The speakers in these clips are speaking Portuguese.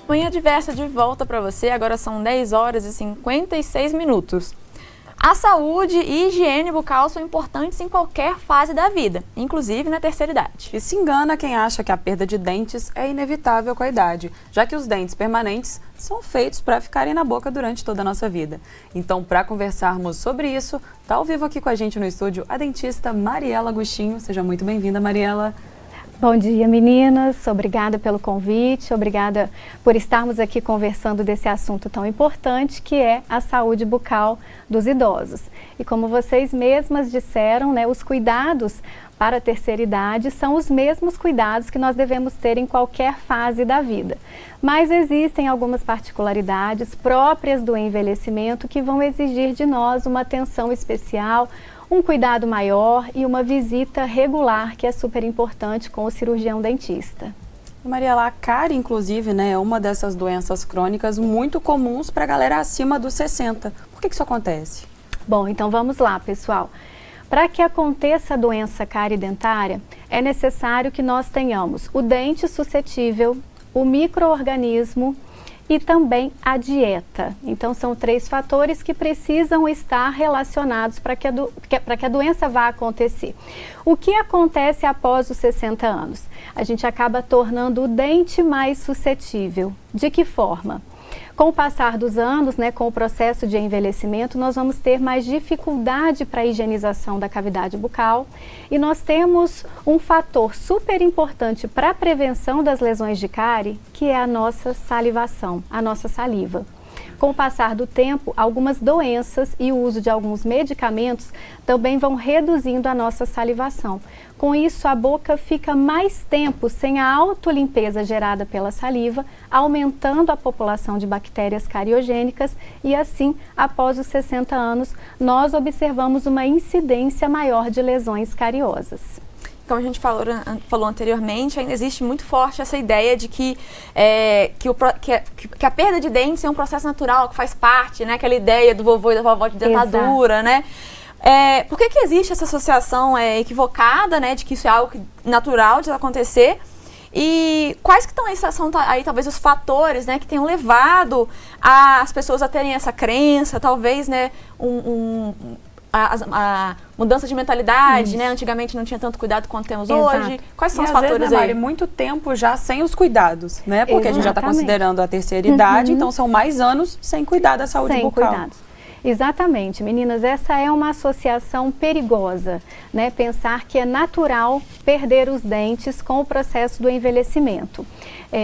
Manhã Diversa de volta para você, agora são 10 horas e 56 minutos. A saúde e higiene bucal são importantes em qualquer fase da vida, inclusive na terceira idade. E se engana quem acha que a perda de dentes é inevitável com a idade, já que os dentes permanentes são feitos para ficarem na boca durante toda a nossa vida. Então, para conversarmos sobre isso, está ao vivo aqui com a gente no estúdio a dentista Mariela Agostinho. Seja muito bem-vinda, Mariela. Bom dia, meninas. Obrigada pelo convite, obrigada por estarmos aqui conversando desse assunto tão importante que é a saúde bucal dos idosos. E como vocês mesmas disseram, né, os cuidados para a terceira idade são os mesmos cuidados que nós devemos ter em qualquer fase da vida. Mas existem algumas particularidades próprias do envelhecimento que vão exigir de nós uma atenção especial, um cuidado maior e uma visita regular, que é super importante com o cirurgião dentista. Mariela, a cárie, inclusive, né, é uma dessas doenças crônicas muito comuns para a galera acima dos 60. Por que isso acontece? Bom, então vamos lá, pessoal. Para que aconteça a doença cárie dentária, é necessário que nós tenhamos o dente suscetível, o micro-organismo e também a dieta. Então, são 3 fatores que precisam estar relacionados para que a doença vá acontecer. O que acontece após os 60 anos? A gente acaba tornando o dente mais suscetível. De que forma? Com o passar dos anos, né, com o processo de envelhecimento, nós vamos ter mais dificuldade para a higienização da cavidade bucal e nós temos um fator super importante para a prevenção das lesões de cárie, que é a nossa salivação, a nossa saliva. Com o passar do tempo, algumas doenças e o uso de alguns medicamentos também vão reduzindo a nossa salivação. Com isso, a boca fica mais tempo sem a autolimpeza gerada pela saliva, aumentando a população de bactérias cariogênicas e assim, após os 60 anos, nós observamos uma incidência maior de lesões cariosas. Como a gente falou anteriormente, ainda existe muito forte essa ideia de que a perda de dentes é um processo natural, que faz parte, né? Aquela ideia do vovô e da vovó de dentadura, né? Por que existe essa associação equivocada, né? De que isso é algo natural de acontecer? E quais que são aí talvez os fatores, né, que tenham levado as pessoas a terem essa crença, talvez, né, a mudança de mentalidade, né? Antigamente não tinha tanto cuidado quanto temos hoje. Quais são os fatores aí? Muito tempo já sem os cuidados, né? Porque a gente já está considerando a terceira idade, então são mais anos sem cuidar da saúde bucal. Cuidados. Exatamente, meninas, essa é uma associação perigosa, né? Pensar que é natural perder os dentes com o processo do envelhecimento.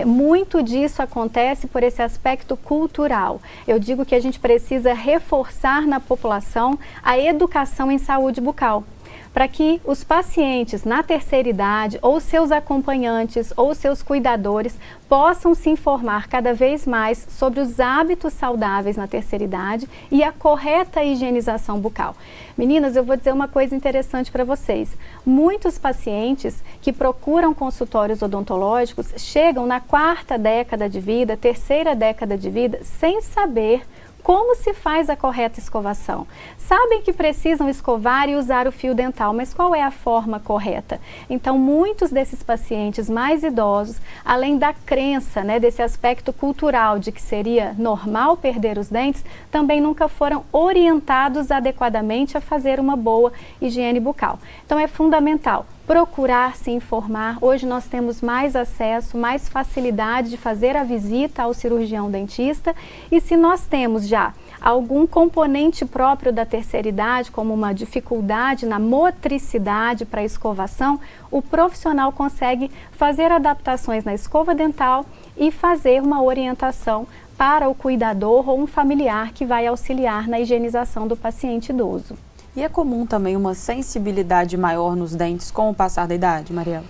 Muito disso acontece por esse aspecto cultural. Eu digo que a gente precisa reforçar na população a educação em saúde bucal, para que os pacientes na terceira idade, ou seus acompanhantes, ou seus cuidadores, possam se informar cada vez mais sobre os hábitos saudáveis na terceira idade e a correta higienização bucal. Meninas, eu vou dizer uma coisa interessante para vocês. Muitos pacientes que procuram consultórios odontológicos chegam na 4ª década de vida, 3ª década de vida, sem saber como se faz a correta escovação. Sabem que precisam escovar e usar o fio dental, mas qual é a forma correta? Então, muitos desses pacientes mais idosos, além da crença, né, desse aspecto cultural de que seria normal perder os dentes, também nunca foram orientados adequadamente a fazer uma boa higiene bucal. Então, é fundamental procurar se informar. Hoje nós temos mais acesso, mais facilidade de fazer a visita ao cirurgião dentista e se nós temos já algum componente próprio da terceira idade, como uma dificuldade na motricidade para a escovação, o profissional consegue fazer adaptações na escova dental e fazer uma orientação para o cuidador ou um familiar que vai auxiliar na higienização do paciente idoso. E é comum também uma sensibilidade maior nos dentes com o passar da idade, Mariela?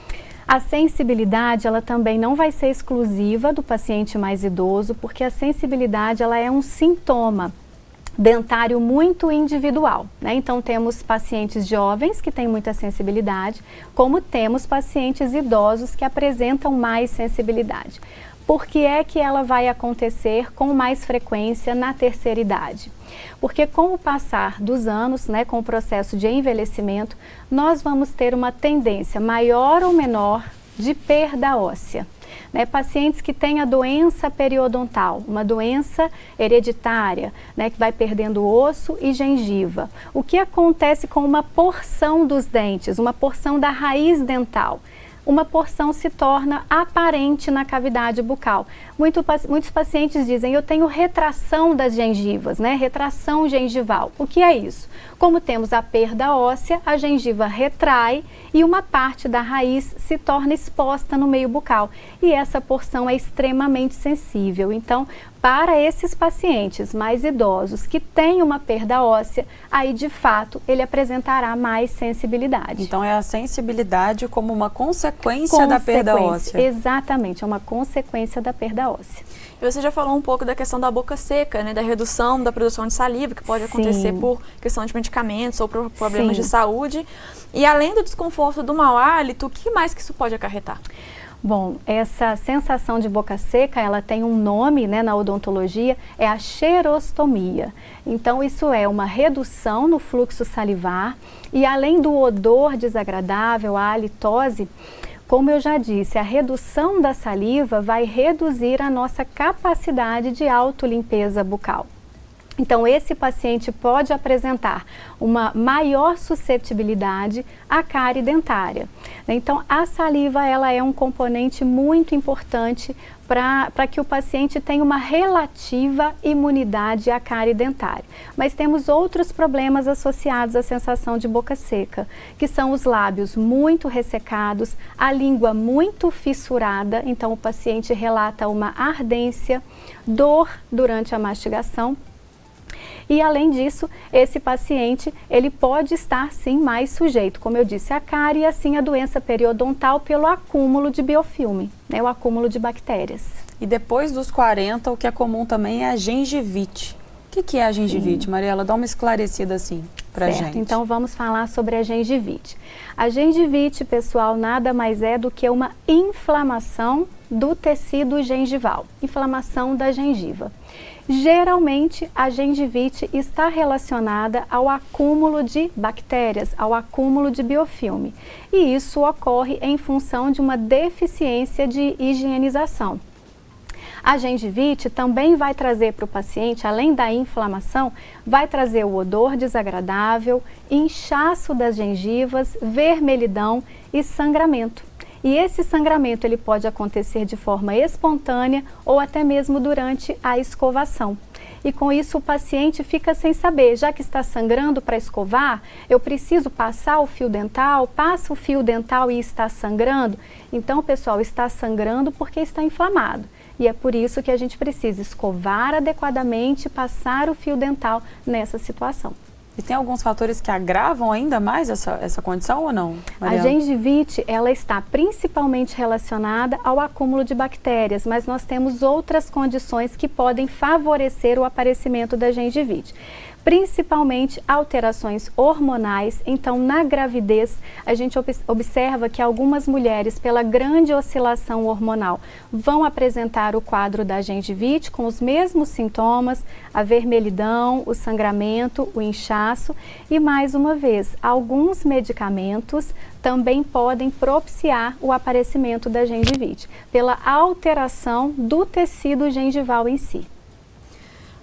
A sensibilidade, ela também não vai ser exclusiva do paciente mais idoso, porque a sensibilidade, ela é um sintoma dentário muito individual, né? Então, temos pacientes jovens que têm muita sensibilidade, como temos pacientes idosos que apresentam mais sensibilidade. Por que é que ela vai acontecer com mais frequência na terceira idade? Porque com o passar dos anos, né, com o processo de envelhecimento, nós vamos ter uma tendência maior ou menor de perda óssea. né? Pacientes que têm a doença periodontal, uma doença hereditária, né? Que vai perdendo osso e gengiva. O que acontece com uma porção dos dentes, uma porção da raiz dental? Uma porção se torna aparente na cavidade bucal. Muitos pacientes dizem, eu tenho retração das gengivas, né? Retração gengival. O que é isso? Como temos a perda óssea, a gengiva retrai e uma parte da raiz se torna exposta no meio bucal. E essa porção é extremamente sensível. Então, para esses pacientes mais idosos que têm uma perda óssea, aí de fato ele apresentará mais sensibilidade. Então é a sensibilidade como uma consequência da perda óssea. Exatamente, é uma consequência da perda óssea. E você já falou um pouco da questão da boca seca, né, da redução da produção de saliva, que pode acontecer por questão de medicamentos ou por problemas de saúde. E além do desconforto do mau hálito, o que mais que isso pode acarretar? Bom, essa sensação de boca seca, ela tem um nome, né, na odontologia, é a xerostomia. Então, isso é uma redução no fluxo salivar e além do odor desagradável, a halitose, como eu já disse, a redução da saliva vai reduzir a nossa capacidade de autolimpeza bucal. Então, esse paciente pode apresentar uma maior suscetibilidade à cárie dentária. Então, a saliva ela é um componente muito importante para que o paciente tenha uma relativa imunidade à cárie dentária. Mas temos outros problemas associados à sensação de boca seca, que são os lábios muito ressecados, a língua muito fissurada, então o paciente relata uma ardência, dor durante a mastigação. E além disso, esse paciente, ele pode estar sim mais sujeito, como eu disse, à cárie e assim a doença periodontal pelo acúmulo de biofilme, né, o acúmulo de bactérias. E depois dos 40, o que é comum também é a gengivite. O que é a gengivite, Mariela? Dá uma esclarecida assim pra gente. Então vamos falar sobre a gengivite. A gengivite, pessoal, nada mais é do que uma inflamação do tecido gengival, inflamação da gengiva. Geralmente, a gengivite está relacionada ao acúmulo de bactérias, ao acúmulo de biofilme. E isso ocorre em função de uma deficiência de higienização. A gengivite também vai trazer para o paciente, além da inflamação, vai trazer o odor desagradável, inchaço das gengivas, vermelhidão e sangramento. E esse sangramento ele pode acontecer de forma espontânea ou até mesmo durante a escovação. E com isso o paciente fica sem saber, já que está sangrando para escovar, eu preciso passar o fio dental, passa o fio dental e está sangrando. Então, pessoal, está sangrando porque está inflamado. E é por isso que a gente precisa escovar adequadamente, passar o fio dental nessa situação. E tem alguns fatores que agravam ainda mais essa condição ou não, Mariela? A gengivite, ela está principalmente relacionada ao acúmulo de bactérias, mas nós temos outras condições que podem favorecer o aparecimento da gengivite. Principalmente alterações hormonais. Então, na gravidez, a gente observa que algumas mulheres, pela grande oscilação hormonal, vão apresentar o quadro da gengivite com os mesmos sintomas, a vermelhidão, o sangramento, o inchaço e, mais uma vez, alguns medicamentos também podem propiciar o aparecimento da gengivite, pela alteração do tecido gengival em si.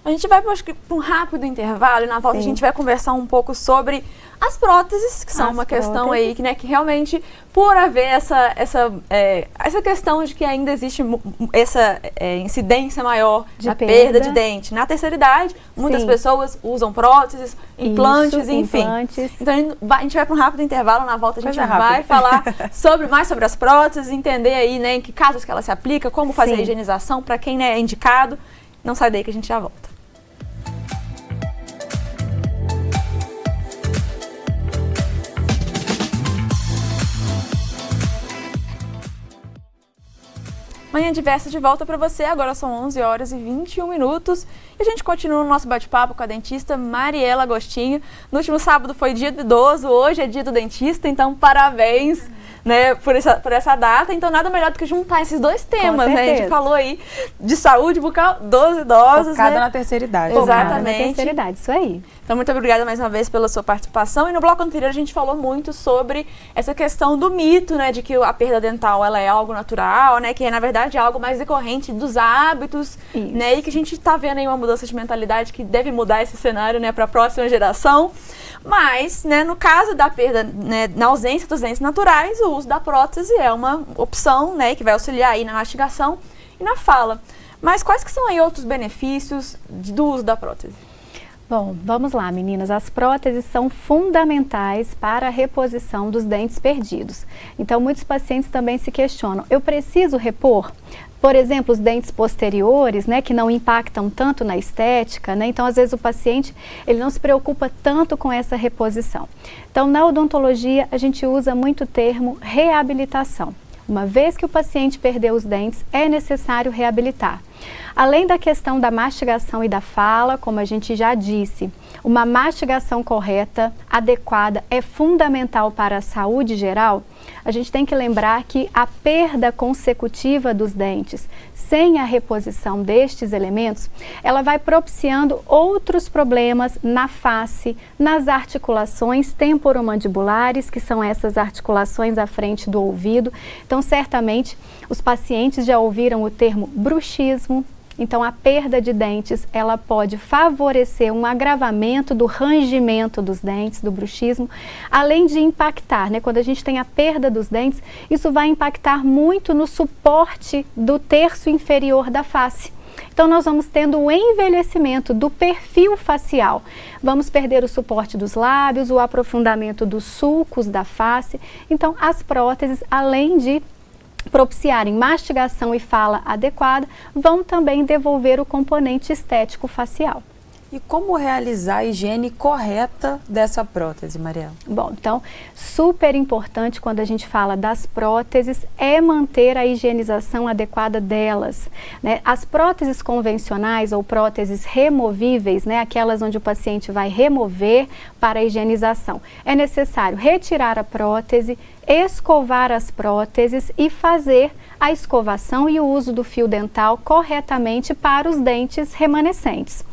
A gente vai para um rápido intervalo e na volta a gente vai conversar um pouco sobre as próteses, que são uma questão aí que, né, que realmente, por haver essa questão de que ainda existe essa incidência maior da perda de dente na terceira idade, muitas pessoas usam próteses, implantes, enfim. Então a gente vai para um rápido intervalo, na volta a gente vai falar mais sobre as próteses, entender aí, né, em que casos que ela se aplica, como fazer a higienização, para quem, né, é indicado. Não sai daí que a gente já volta. Manhã Diversa de volta para você, agora são 11 horas e 21 minutos e a gente continua o nosso bate-papo com a dentista Mariela Agostinho. No último sábado foi dia do idoso, hoje é dia do dentista, então parabéns, né, por essa data. Então nada melhor do que juntar esses dois temas, né? A gente falou aí de saúde bucal dos idosos, focada na terceira idade. Exatamente. Na terceira idade, isso aí. Então Então, muito obrigada mais uma vez pela sua participação. E no bloco anterior a gente falou muito sobre essa questão do mito, né, de que a perda dental ela é algo natural, né, que na verdade é algo mais decorrente dos hábitos, né, e que a gente está vendo aí uma mudança de mentalidade que deve mudar esse cenário, né, para a próxima geração. Mas, né, no caso da perda, né, na ausência dos dentes naturais, o uso da prótese é uma opção, né, que vai auxiliar aí na mastigação e na fala. Mas quais que são aí outros benefícios do uso da prótese? Bom, vamos lá, meninas. As próteses são fundamentais para a reposição dos dentes perdidos. Então, muitos pacientes também se questionam, eu preciso repor? Por exemplo, os dentes posteriores, né, que não impactam tanto na estética, né? Então, às vezes o paciente, ele não se preocupa tanto com essa reposição. Então, na odontologia, a gente usa muito o termo reabilitação. Uma vez que o paciente perdeu os dentes, é necessário reabilitar. Além da questão da mastigação e da fala, como a gente já disse, uma mastigação correta, adequada, é fundamental para a saúde geral. A gente tem que lembrar que a perda consecutiva dos dentes, sem a reposição destes elementos, ela vai propiciando outros problemas na face, nas articulações temporomandibulares, que são essas articulações à frente do ouvido. Então, certamente, os pacientes já ouviram o termo bruxismo. Então, a perda de dentes, ela pode favorecer um agravamento do rangimento dos dentes, do bruxismo, além de impactar, né? Quando a gente tem a perda dos dentes, isso vai impactar muito no suporte do terço inferior da face. Então, nós vamos tendo o envelhecimento do perfil facial. Vamos perder o suporte dos lábios, o aprofundamento dos sulcos da face. Então, as próteses, além de propiciarem mastigação e fala adequada, vão também devolver o componente estético facial. E como realizar a higiene correta dessa prótese, Mariela? Bom, então, super importante quando a gente fala das próteses é manter a higienização adequada delas, né? As próteses convencionais ou próteses removíveis, né, aquelas onde o paciente vai remover para a higienização, é necessário retirar a prótese, escovar as próteses e fazer a escovação e o uso do fio dental corretamente para os dentes remanescentes.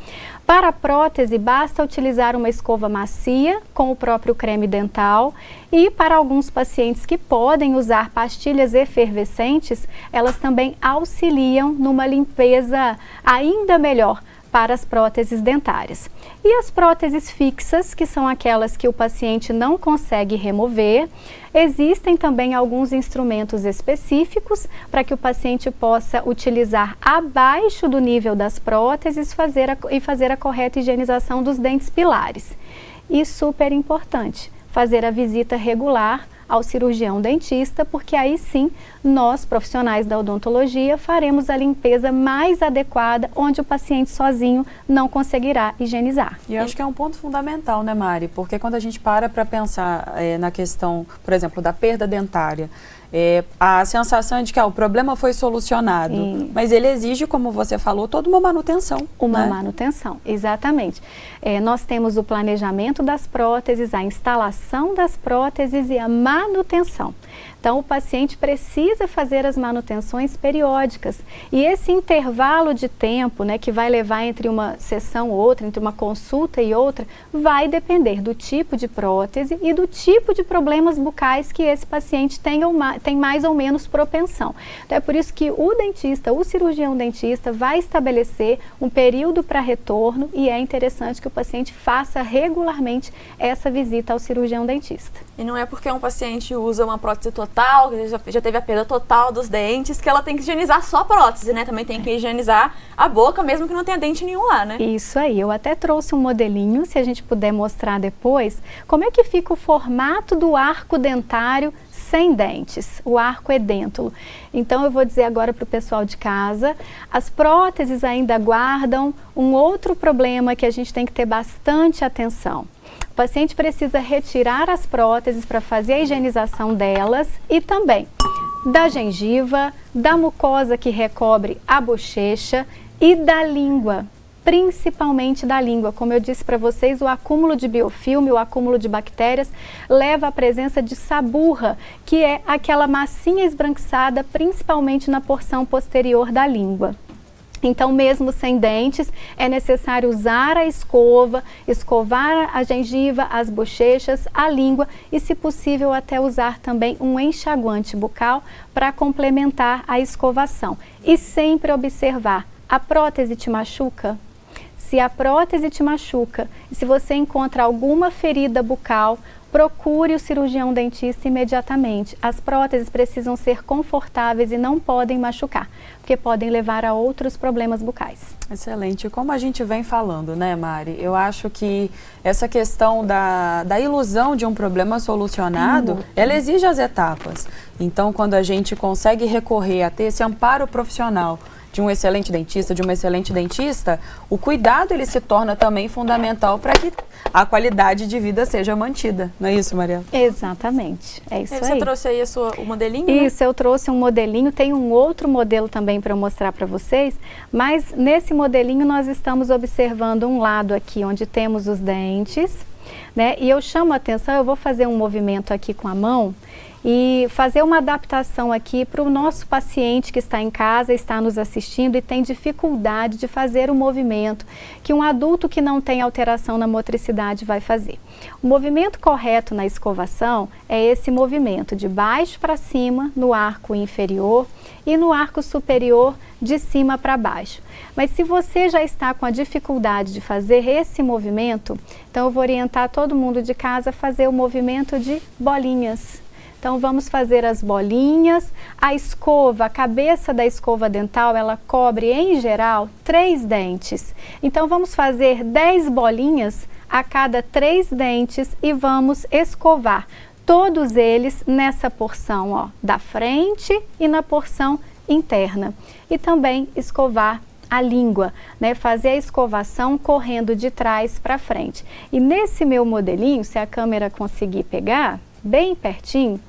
Para a prótese, basta utilizar uma escova macia com o próprio creme dental e para alguns pacientes que podem usar pastilhas efervescentes, elas também auxiliam numa limpeza ainda melhor para as próteses dentárias. E as próteses fixas, que são aquelas que o paciente não consegue remover, existem também alguns instrumentos específicos para que o paciente possa utilizar abaixo do nível das próteses e fazer a correta higienização dos dentes pilares. E super importante, fazer a visita regular ao cirurgião dentista, porque aí sim, nós, profissionais da odontologia, faremos a limpeza mais adequada, onde o paciente sozinho não conseguirá higienizar. E eu acho que é um ponto fundamental, né, Mari? Porque quando a gente para pensar na questão, por exemplo, da perda dentária, a sensação é de que o problema foi solucionado, mas ele exige, como você falou, toda uma manutenção. Uma manutenção, exatamente. Nós temos o planejamento das próteses, a instalação das próteses e a manutenção. Então, o paciente precisa fazer as manutenções periódicas e esse intervalo de tempo, né, que vai levar entre uma sessão ou outra, entre uma consulta e outra, vai depender do tipo de prótese e do tipo de problemas bucais que esse paciente tem mais ou menos propensão. Então, é por isso que o dentista, o cirurgião dentista, vai estabelecer um período para retorno e é interessante que o paciente faça regularmente essa visita ao cirurgião dentista. E não é porque um paciente usa uma prótese total, que já teve a perda total dos dentes, que ela tem que higienizar só a prótese, né? Também tem que higienizar a boca, mesmo que não tenha dente nenhum lá, né? Isso aí, eu até trouxe um modelinho, se a gente puder mostrar depois, como é que fica o formato do arco dentário sem dentes, o arco edêntulo. Então, eu vou dizer agora para o pessoal de casa, as próteses ainda guardam um outro problema que a gente tem que ter bastante atenção. O paciente precisa retirar as próteses para fazer a higienização delas e também da gengiva, da mucosa que recobre a bochecha e da língua, principalmente da língua. Como eu disse para vocês, o acúmulo de biofilme, o acúmulo de bactérias, leva à presença de saburra, que é aquela massinha esbranquiçada, principalmente na porção posterior da língua. Então, mesmo sem dentes, é necessário usar a escova, escovar a gengiva, as bochechas, a língua e, se possível, até usar também um enxaguante bucal para complementar a escovação. E sempre observar, a prótese te machuca? Se a prótese te machuca e se você encontra alguma ferida bucal, procure o cirurgião dentista imediatamente. As próteses precisam ser confortáveis e não podem machucar, porque podem levar a outros problemas bucais. Excelente. Como a gente vem falando, né, Mari? Eu acho que essa questão da ilusão de um problema solucionado, ela exige as etapas. Então, quando a gente consegue recorrer a ter esse amparo profissional de um excelente dentista, de uma excelente dentista, o cuidado ele se torna também fundamental para que a qualidade de vida seja mantida. Não é isso, Mariela? Exatamente, é isso aí. Você trouxe aí o modelinho? Isso, eu trouxe um modelinho, tem um outro modelo também para eu mostrar para vocês, mas nesse modelinho nós estamos observando um lado aqui onde temos os dentes, né? E eu chamo a atenção, eu vou fazer um movimento aqui com a mão e fazer uma adaptação aqui para o nosso paciente que está em casa, está nos assistindo e tem dificuldade de fazer o movimento que um adulto que não tem alteração na motricidade vai fazer. O movimento correto na escovação é esse movimento de baixo para cima no arco inferior e no arco superior de cima para baixo. Mas se você já está com a dificuldade de fazer esse movimento, então eu vou orientar todo mundo de casa a fazer o movimento de bolinhas. Então, vamos fazer as bolinhas. A escova, a cabeça da escova dental, ela cobre, em geral, 3 dentes. Então, vamos fazer 10 bolinhas a cada 3 dentes e vamos escovar todos eles nessa porção, ó, da frente e na porção interna. E também escovar a língua, né? Fazer a escovação correndo de trás para frente. E nesse meu modelinho, se a câmera conseguir pegar, bem pertinho,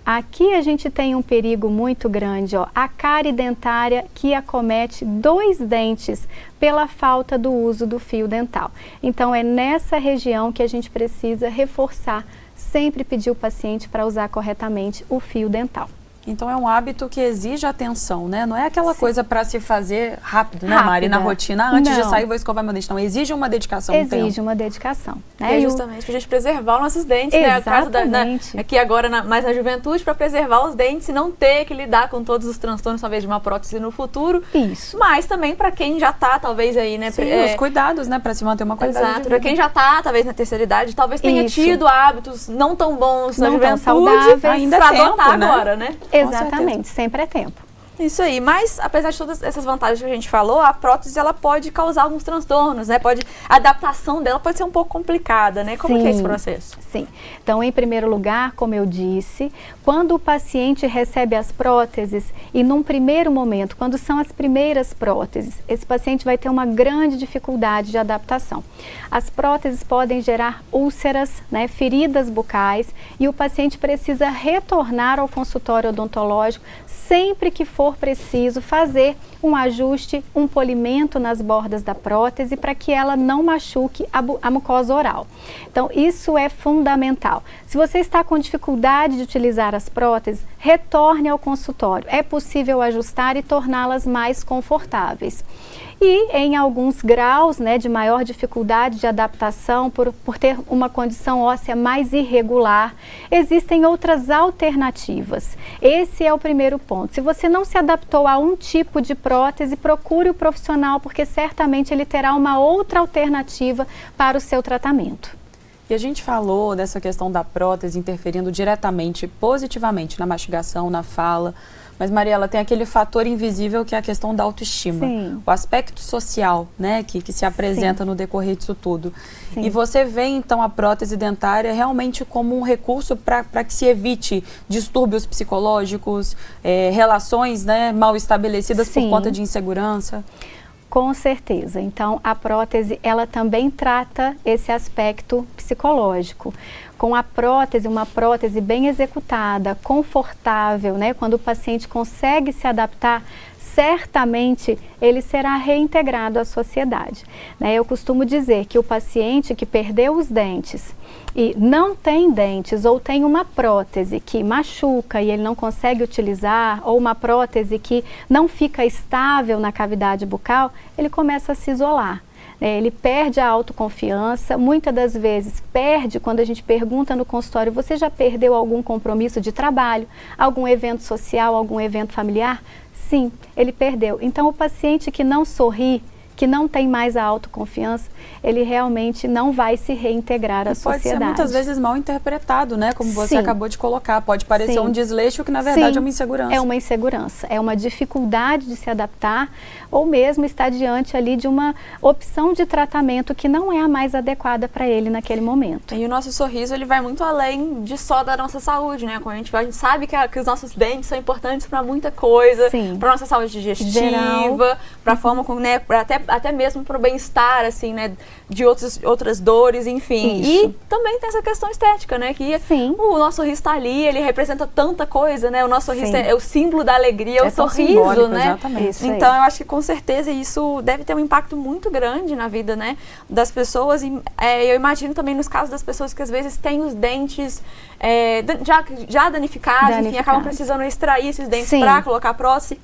aqui a gente tem um perigo muito grande, ó, a cárie dentária que acomete 2 dentes pela falta do uso do fio dental. Então é nessa região que a gente precisa reforçar, sempre pedir o paciente para usar corretamente o fio dental. Então é um hábito que exige atenção, né? Não é aquela coisa para se fazer rápido, né, Mari? Na rotina, antes de sair vou escovar meu dente. Não, exige uma dedicação, um tempo. Exige uma dedicação. Né? É justamente para a gente preservar os nossos dentes, né? Exatamente. Aqui agora, mais na juventude, para preservar os dentes e não ter que lidar com todos os transtornos, talvez, de uma prótese no futuro. Isso. Mas também para quem já está, talvez, aí, né? Sim, os cuidados, né? Para se manter uma qualidade de vida. Para quem já está, talvez, na terceira idade, talvez tenha tido hábitos não tão bons na juventude, saudáveis, ainda para adotar agora, né? Exatamente, sempre é tempo. Isso aí, mas apesar de todas essas vantagens que a gente falou, a prótese ela pode causar alguns transtornos, né? A adaptação dela pode ser um pouco complicada, né? Como que é esse processo? Sim. Então, em primeiro lugar, como eu disse, quando o paciente recebe as próteses e num primeiro momento, quando são as primeiras próteses, esse paciente vai ter uma grande dificuldade de adaptação. As próteses podem gerar úlceras, né, feridas bucais e o paciente precisa retornar ao consultório odontológico sempre que for preciso fazer um ajuste, um polimento nas bordas da prótese para que ela não machuque a mucosa oral. Então, isso é fundamental. Se você está com dificuldade de utilizar as próteses, retorne ao consultório. É possível ajustar e torná-las mais confortáveis. E em alguns graus, né, de maior dificuldade de adaptação, por ter uma condição óssea mais irregular, existem outras alternativas. Esse é o primeiro ponto. Se você não se adaptou a um tipo de prótese, procure o profissional, porque certamente ele terá uma outra alternativa para o seu tratamento. E a gente falou dessa questão da prótese interferindo diretamente, positivamente na mastigação, na fala. Mas, Mariela, tem aquele fator invisível que é a questão da autoestima. Sim. O aspecto social, né, que se apresenta no decorrer disso tudo. Sim. E você vê, então, a prótese dentária realmente como um recurso para que se evite distúrbios psicológicos, relações, né, mal estabelecidas por conta de insegurança? Com certeza. Então, a prótese, ela também trata esse aspecto psicológico. Com a prótese, uma prótese bem executada, confortável, né? Quando o paciente consegue se adaptar, certamente ele será reintegrado à sociedade, né? Eu costumo dizer que o paciente que perdeu os dentes e não tem dentes ou tem uma prótese que machuca e ele não consegue utilizar, ou uma prótese que não fica estável na cavidade bucal, ele começa a se isolar. Ele perde a autoconfiança, muitas das vezes perde quando a gente pergunta no consultório: você já perdeu algum compromisso de trabalho, algum evento social, algum evento familiar? Sim, ele perdeu. Então o paciente que não sorri, que não tem mais a autoconfiança, ele realmente não vai se reintegrar à sociedade. Pode ser muitas vezes mal interpretado, né? Como você acabou de colocar. Pode parecer um desleixo que na verdade é uma insegurança. É uma insegurança, é uma dificuldade de se adaptar ou mesmo estar diante ali de uma opção de tratamento que não é a mais adequada para ele naquele momento. E o nosso sorriso, ele vai muito além de só da nossa saúde, né? Quando a gente sabe que os nossos dentes são importantes para muita coisa, para nossa saúde digestiva, para a forma como, né, até mesmo para o bem-estar, assim, né, de outras dores, enfim. Isso. E também tem essa questão estética, né, que o nosso sorriso está ali, ele representa tanta coisa, né, o nosso sorriso é o símbolo da alegria, o sorriso, né. Exatamente. Então, eu acho que com certeza isso deve ter um impacto muito grande na vida, né, das pessoas. E eu imagino também nos casos das pessoas que às vezes têm os dentes já danificados, enfim, acabam precisando extrair esses dentes para colocar prótese.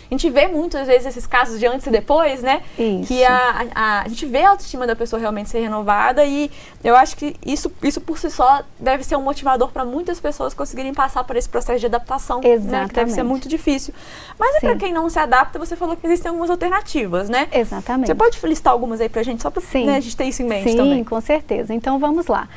A gente vê muitas vezes esses casos de antes e depois, né? Isso. Que a gente vê a autoestima da pessoa realmente ser renovada, e eu acho que isso por si só deve ser um motivador para muitas pessoas conseguirem passar por esse processo de adaptação, né? Que deve ser muito difícil. Mas para quem não se adapta, você falou que existem algumas alternativas, né? Exatamente. Você pode listar algumas aí pra gente, só para a gente ter isso em mente também? Sim, com certeza. Então vamos lá.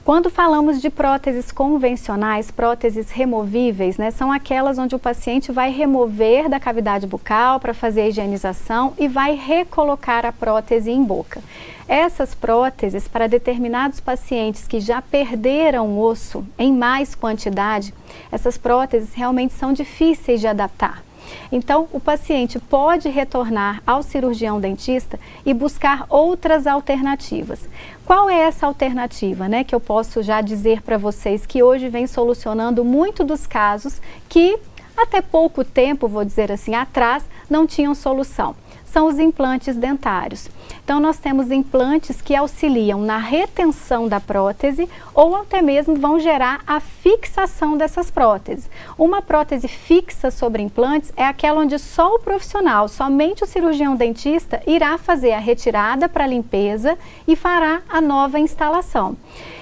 Quando falamos de próteses convencionais, próteses removíveis, né, são aquelas onde o paciente vai remover da cavidade bucal para fazer a higienização e vai recolocar a prótese em boca. Essas próteses, para determinados pacientes que já perderam osso em mais quantidade, essas próteses realmente são difíceis de adaptar. Então, o paciente pode retornar ao cirurgião dentista e buscar outras alternativas. Qual é essa alternativa, né, que eu posso já dizer para vocês que hoje vem solucionando muito dos casos que até pouco tempo, vou dizer assim, atrás, não tinham solução? São os implantes dentários. Então, nós temos implantes que auxiliam na retenção da prótese ou até mesmo vão gerar a fixação dessas próteses. Uma prótese fixa sobre implantes é aquela onde só o profissional, somente o cirurgião dentista, irá fazer a retirada para limpeza e fará a nova instalação.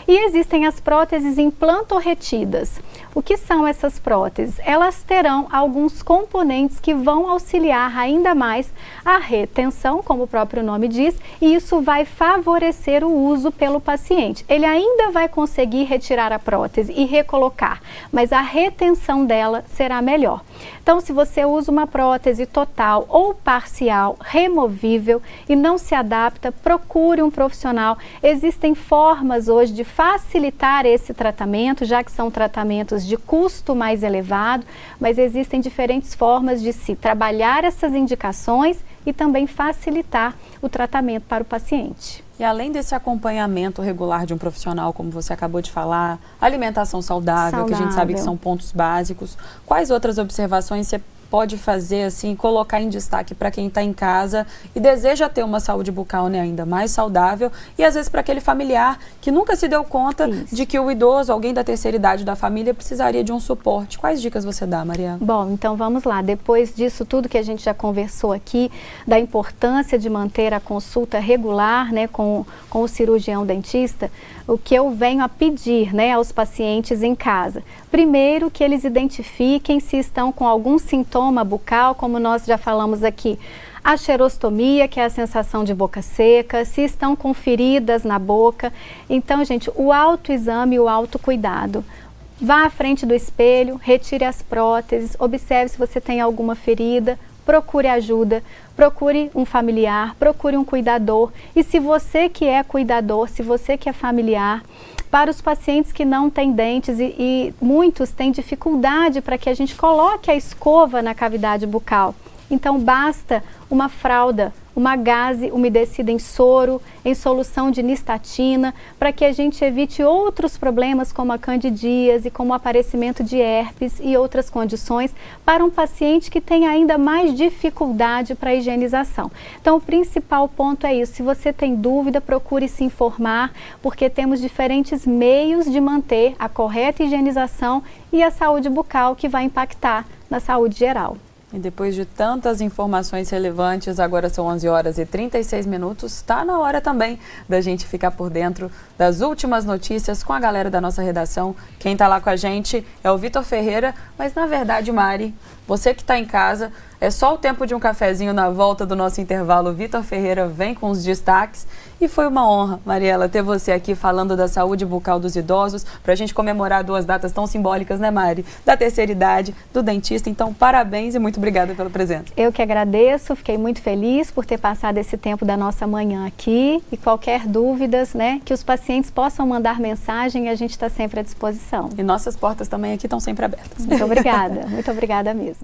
E existem as próteses implantorretidas. O que são essas próteses? Elas terão alguns componentes que vão auxiliar ainda mais a retenção, como o próprio nome diz, e isso vai favorecer o uso pelo paciente. Ele ainda vai conseguir retirar a prótese e recolocar, mas a retenção dela será melhor. Então, se você usa uma prótese total ou parcial, removível e não se adapta, procure um profissional. Existem formas hoje de facilitar esse tratamento, já que são tratamentos de custo mais elevado, mas existem diferentes formas de se trabalhar essas indicações e também facilitar o tratamento para o paciente. E além desse acompanhamento regular de um profissional, como você acabou de falar, alimentação saudável, que a gente sabe que são pontos básicos, quais outras observações você pode fazer, assim, colocar em destaque para quem está em casa e deseja ter uma saúde bucal, né, ainda mais saudável, e às vezes para aquele familiar que nunca se deu conta de que o idoso, alguém da terceira idade da família, precisaria de um suporte. Quais dicas você dá, Mariana? Bom, então vamos lá. Depois disso tudo que a gente já conversou aqui, da importância de manter a consulta regular, né, com o cirurgião dentista, o que eu venho a pedir, né, aos pacientes em casa. Primeiro, que eles identifiquem se estão com algum sintoma bucal, como nós já falamos aqui. A xerostomia, que é a sensação de boca seca, se estão com feridas na boca. Então, gente, o autoexame e o autocuidado. Vá à frente do espelho, retire as próteses, observe se você tem alguma ferida, procure ajuda, procure um familiar, procure um cuidador. E se você que é cuidador, se você que é familiar, para os pacientes que não têm dentes e muitos têm dificuldade para que a gente coloque a escova na cavidade bucal. Então basta uma fralda, uma gaze umedecida em soro, em solução de nistatina, para que a gente evite outros problemas como a candidíase, como o aparecimento de herpes e outras condições para um paciente que tem ainda mais dificuldade para a higienização. Então, o principal ponto é isso. Se você tem dúvida, procure se informar, porque temos diferentes meios de manter a correta higienização e a saúde bucal que vai impactar na saúde geral. E depois de tantas informações relevantes, agora são 11 horas e 36 minutos, está na hora também da gente ficar por dentro das últimas notícias com a galera da nossa redação. Quem está lá com a gente é o Vitor Ferreira, mas na verdade, Mari, você que está em casa, é só o tempo de um cafezinho na volta do nosso intervalo. O Vitor Ferreira vem com os destaques e foi uma honra, Mariela, ter você aqui falando da saúde bucal dos idosos, para a gente comemorar duas datas tão simbólicas, né, Mari? Da terceira idade, do dentista. Então, parabéns e muito obrigada pela presença. Eu que agradeço, fiquei muito feliz por ter passado esse tempo da nossa manhã aqui e qualquer dúvidas, né, que os pacientes possam mandar mensagem e a gente está sempre à disposição. E nossas portas também aqui estão sempre abertas. Muito obrigada mesmo.